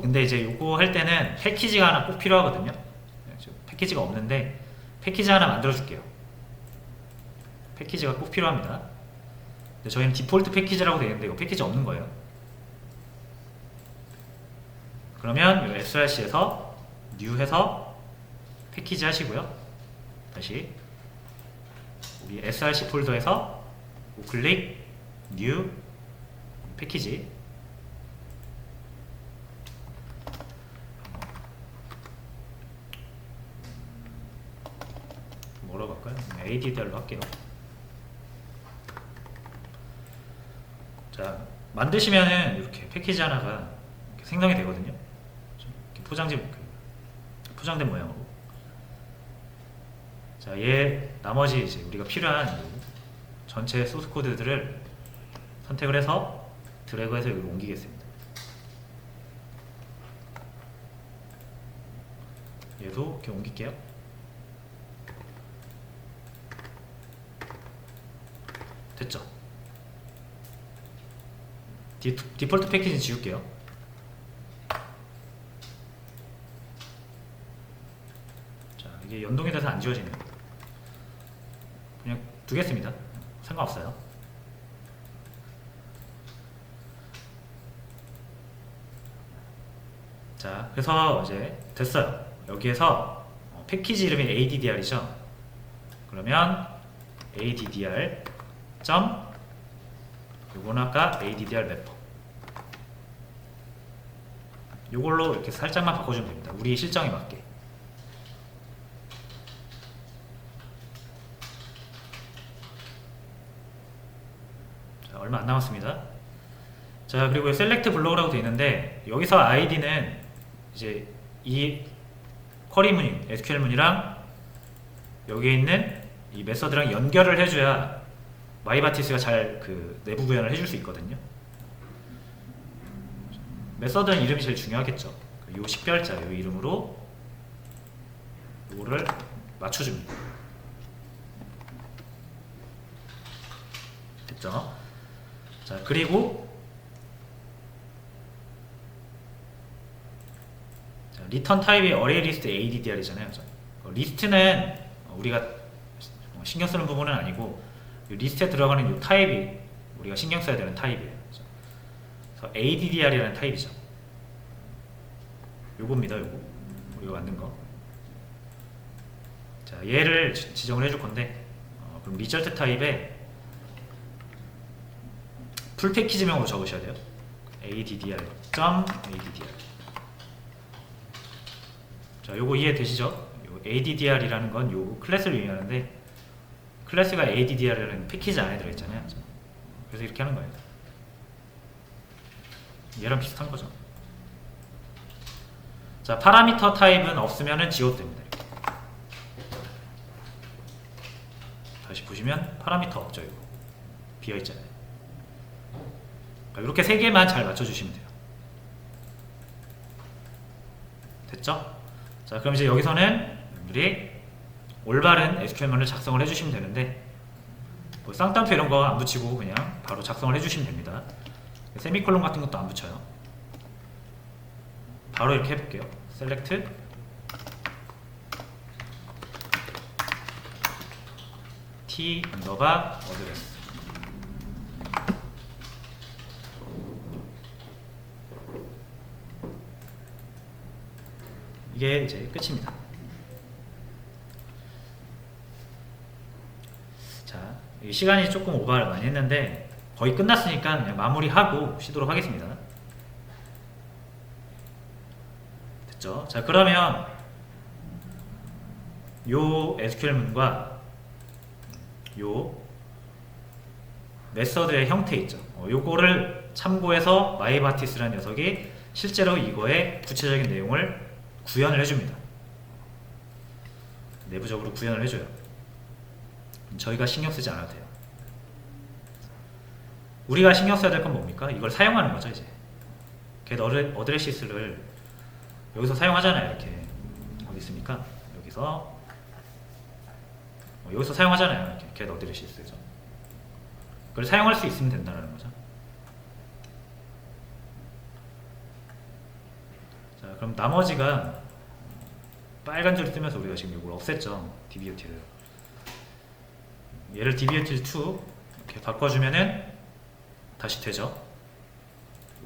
근데 이제 요거 할 때는 패키지가 하나 꼭 필요하거든요. 패키지가 없는데 패키지 하나 만들어 줄게요. 패키지가 꼭 필요합니다. 근데 저희는 디폴트 패키지라고 되어 있는데 이거 패키지 없는 거예요. 그러면 이 src에서 new 해서 패키지 하시고요. 다시 우리 src 폴더에서 우클릭 new 패키지, 뭐라고 할까요? addr로 할게요. 자, 만드시면은 이렇게 패키지 하나가 이렇게 생성이 되거든요. 이렇게 포장된 모양으로. 자, 얘 나머지 이제 우리가 필요한 전체 소스 코드들을 선택을 해서 드래그해서 여기로 옮기겠습니다. 얘도 이렇게 옮길게요. 됐죠? 디폴트 패키지는 지울게요. 자, 이게 연동이 돼서 안 지워지네요. 그냥 두겠습니다. 상관없어요. 자, 그래서 이제 됐어요. 여기에서 패키지 이름이 addr이죠. 그러면 addr 요거는 아까 ADDR 매퍼. 요걸로 이렇게 살짝만 바꿔주면 됩니다. 우리 실정에 맞게. 자, 얼마 안 남았습니다. 자, 그리고 셀렉트 블록이라고 되어 있는데 여기서 아이디는 이제 이 쿼리 문이 SQL 문이랑 여기에 있는 이 메서드랑 연결을 해줘야 마이바티스가 잘 그 내부 구현을 해줄 수 있거든요. 메서드는 이름이 제일 중요하겠죠. 요 식별자 요 이름으로 요거를 맞춰줍니다. 됐죠? 자, 그리고 자, 리턴 타입이 어레이 리스트 ADDR이잖아요. 리스트는 우리가 신경 쓰는 부분은 아니고 리스트에 들어가는 이 타입이 우리가 신경 써야 되는 타입이에요. 그래서 ADDR이라는 타입이죠. 요겁니다. 요거 우리가 만든 거. 자, 얘를 지정을 해줄 건데 그럼 리절트 타입에 풀 패키지명으로 적으셔야 돼요. ADDR.ADDR. 자, 요거 이해되시죠? 요 ADDR이라는 건 요 클래스를 의미하는데 클래스가 ADDR이라는 패키지 안에 들어있잖아요. 그래서 이렇게 하는 거예요. 얘랑 비슷한 거죠. 자, 파라미터 타입은 없으면 지워도 됩니다. 다시 보시면 파라미터 없죠. 이거 비어있잖아요. 이렇게 세 개만 잘 맞춰주시면 돼요. 됐죠? 자, 그럼 이제 여기서는 우리 올바른 SQL문을 작성을 해주시면 되는데 뭐 쌍따옴표 이런 거 안 붙이고 그냥 바로 작성을 해주시면 됩니다. 세미콜론 같은 것도 안 붙여요. 바로 이렇게 해볼게요. 셀렉트 t 언더바 어드레스. 이게 이제 끝입니다. 자, 시간이 조금 오버를 많이 했는데 거의 끝났으니까 그냥 마무리하고 쉬도록 하겠습니다. 됐죠? 자, 그러면 요 SQL문과 요 메서드의 형태 있죠. 요거를 참고해서 마이바티스라는 녀석이 실제로 이거의 구체적인 내용을 구현을 해줍니다. 내부적으로 구현을 해줘요. 저희가 신경 쓰지 않아도 돼요. 우리가 신경 써야 될 건 뭡니까? 이걸 사용하는 거죠. 이제 get 어드레시스를 여기서 사용하잖아요. 이렇게 어디 있습니까? 여기서 사용하잖아요. 이렇게 get 어드레시스죠. 그걸 사용할 수 있으면 된다는 거죠. 자, 그럼 나머지가 빨간 줄이 뜨면서 우리가 지금 이걸 없앴죠. dbut를. 얘를 dbt2 이렇게 바꿔주면은 다시 되죠.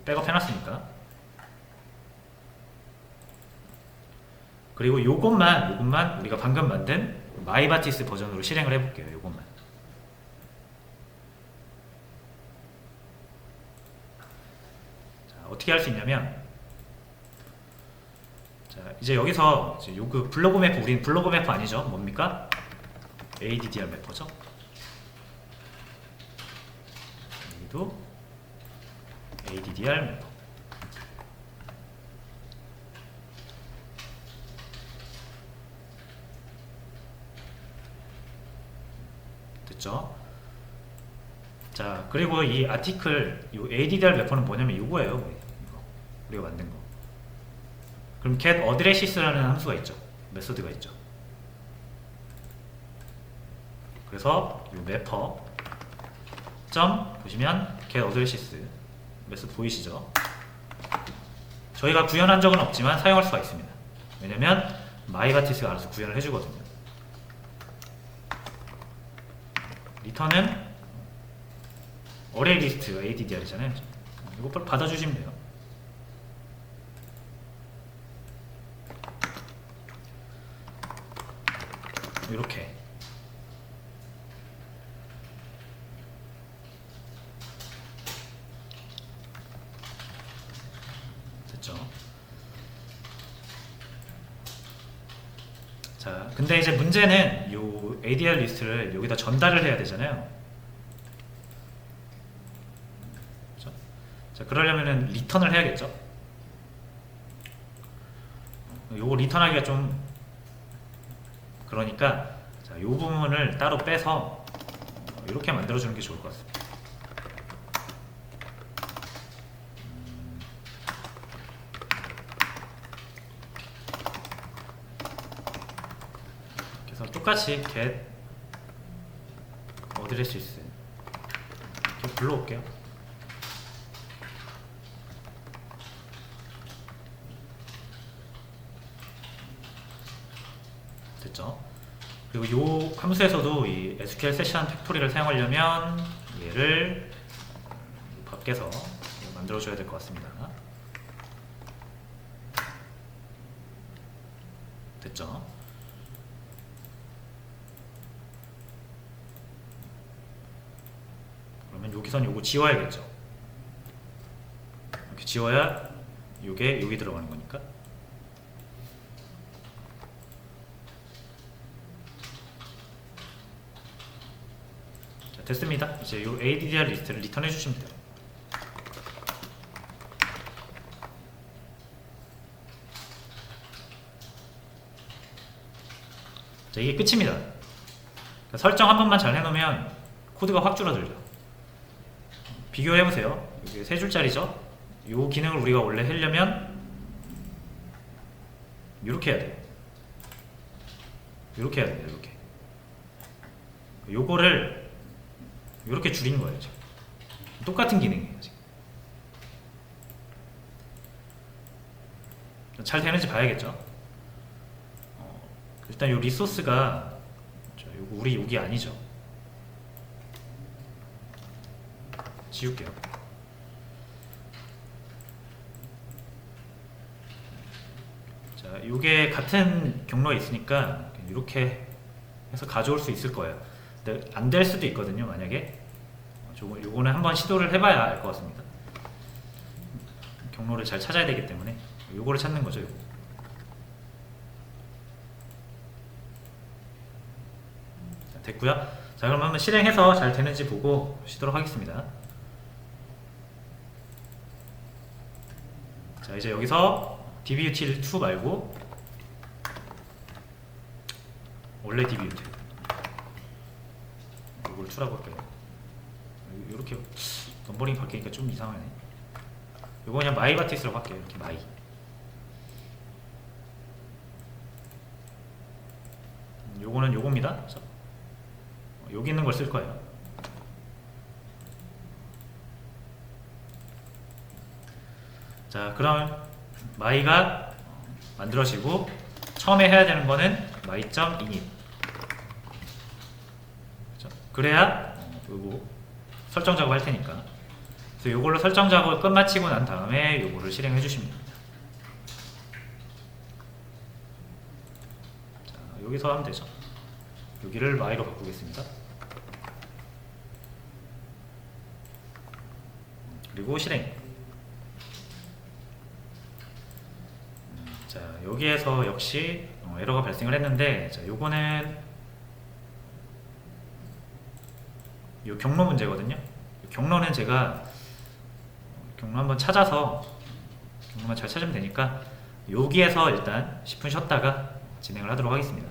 백업 해놨으니까. 그리고 요것만 우리가 방금 만든 마이바티스 버전으로 실행을 해볼게요. 요것만. 자, 어떻게 할 수 있냐면, 자, 이제 여기서 이제 그 블로그 매프, 우린 블로그 매프 아니죠? 뭡니까? ADDR 매퍼죠. 여기도 ADDR 매퍼. 됐죠? 자, 그리고 이 아티클, 이 ADDR 매퍼는 뭐냐면 이거예요. 우리가 만든 거. 그럼 get addresses라는 함수가 있죠. 메소드가 있죠. 그래서 이 매퍼 점 보시면 get addresses 메소드 보이시죠? 저희가 구현한 적은 없지만 사용할 수가 있습니다. 왜냐면 마이바티스가 알아서 구현을 해주거든요. 리턴은 어레이 리스트 ADDR이잖아요. 이거 받아주시면 돼요. 이렇게 자, 근데 이제 문제는 요 ADR 리스트를 여기다 전달을 해야 되잖아요. 자, 그러려면은 리턴을 해야겠죠. 요거 리턴하기가 좀 그러니까 자, 요 부분을 따로 빼서 이렇게 만들어주는 게 좋을 것 같습니다. 그래서 똑같이 get address 이렇게 불러올게요. 됐죠? 그리고 이 함수에서도 이 SQL 세션 팩토리를 사용하려면 얘를 밖에서 만들어줘야 될 것 같습니다. 됐죠? 그러면 여기선 요거 지워야겠죠? 이렇게 지워야 요게 여기 들어가는 거니까. 됐습니다. 이제 이 ADDR 리스트를 리턴해 주시면 돼요. 자, 이게 끝입니다. 그러니까 설정 한 번만 잘 해놓으면 코드가 확 줄어들죠. 비교해보세요. 이게 세 줄짜리죠? 이 기능을 우리가 원래 하려면 이렇게 해야 돼요. 이렇게 해야 돼요. 이렇게. 요거를 이렇게 줄인 거예요. 지금. 똑같은 기능이에요. 지금. 잘 되는지 봐야겠죠. 일단 이 리소스가 요거 우리 여기 아니죠. 지울게요. 자, 요게 같은 경로에 있으니까 이렇게 해서 가져올 수 있을 거예요. 안 될 수도 있거든요. 만약에 요거는 한번 시도를 해봐야 알 것 같습니다. 경로를 잘 찾아야 되기 때문에 요거를 찾는 거죠. 요거. 자, 됐고요. 자, 그럼 한번 실행해서 잘 되는지 보고 쉬도록 하겠습니다. 자, 이제 여기서 dbutil2 말고 원래 dbutil 이걸 2라고 할게요. 이렇게 넘버링 바뀌니까 좀 이상하네. 이거 그냥 마이바티스라고 할게요. 이렇게 마이. 요거는 요겁니다. 여기 있는 걸 쓸 거예요. 자, 그럼 마이가 만들어지고 처음에 해야 되는 거는 my.init. 그래야 요거 설정 작업 할 테니까. 그래서 요걸로 설정 작업을 끝마치고 난 다음에 요거를 실행해 주시면 됩니다. 자, 여기서 하면 되죠. 여기를 my로 바꾸겠습니다. 그리고 실행. 자, 여기에서 역시 에러가 발생을 했는데, 자, 요거는 요 경로 문제거든요. 경로는 제가 경로 한번 찾아서 경로만 잘 찾으면 되니까 여기에서 일단 10분 쉬었다가 진행을 하도록 하겠습니다.